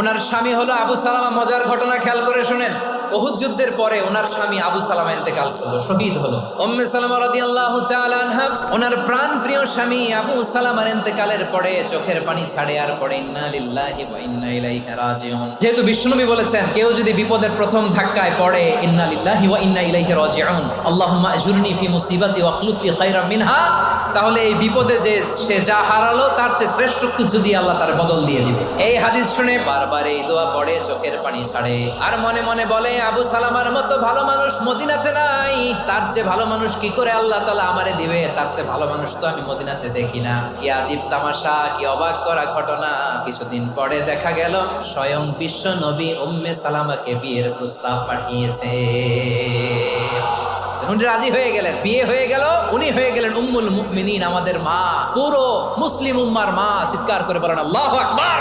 ওনার স্বামী হলো আবু সালামা। মজার ঘটনা খেয়াল করে শুনেন। উহুদ যুদ্ধের পরে ওনার স্বামী আবু সালামা ইন্তেকাল করলো, শহীদ হলো। উম্মে সালামা রাদিয়াল্লাহু তাআলা আনহা ওনার প্রাণ প্রিয় স্বামী আবু সালামার ইন্তেকালের পরে চোখের পানি ছাড়ে আর পড়ে ইন্না লিল্লাহি ওয়া ইন্না ইলাইহি রাজিউন। যেহেতু বিশ্বনবী বলেছেন কেউ যদি বিপদের প্রথম ধাক্কায় পড়ে ইন্না লিল্লাহি ওয়া ইন্না ইলাইহি রাজিউন, আল্লাহুম্মা আজুরনি ফি মুসিবাতি ওয়া আখলুফ লি খায়রাম মিনহা, তাহলে এই বিপদে যে সে যা হারালো তার চেয়ে শ্রেষ্ঠ কিছু দিয়ে আল্লাহ তার বদল দিয়ে দিবে। এই হাদিস শুনে বারবার এই দোয়া পড়ে চোখের পানি ছাড়ে আর মনে মনে বলে আবু সালামার মতো ভালো মানুষ মদিনাতে নাই, তার চেয়ে ভালো মানুষ কি করে আল্লাহ তাআলা আমারে দিবে, তার চেয়ে ভালো মানুষ তো আমি মদিনাতে দেখি না। কি আজীব তামাশা, কি অবাক করা ঘটনা। কিছুদিন পরে দেখা গেল স্বয়ং বিশ্ব নবী উম্মে সালামাকে বিয়ের প্রস্তাব পাঠিয়েছে। উনি রাজি হয়ে গেলেন, বিয়ে হয়ে গেল, উনি হয়ে গেলেন উম্মুল মুমিনিন, আমাদের মা, পুরো মুসলিম উম্মার মা। চিৎকার করে বলেন আল্লাহু আকবার।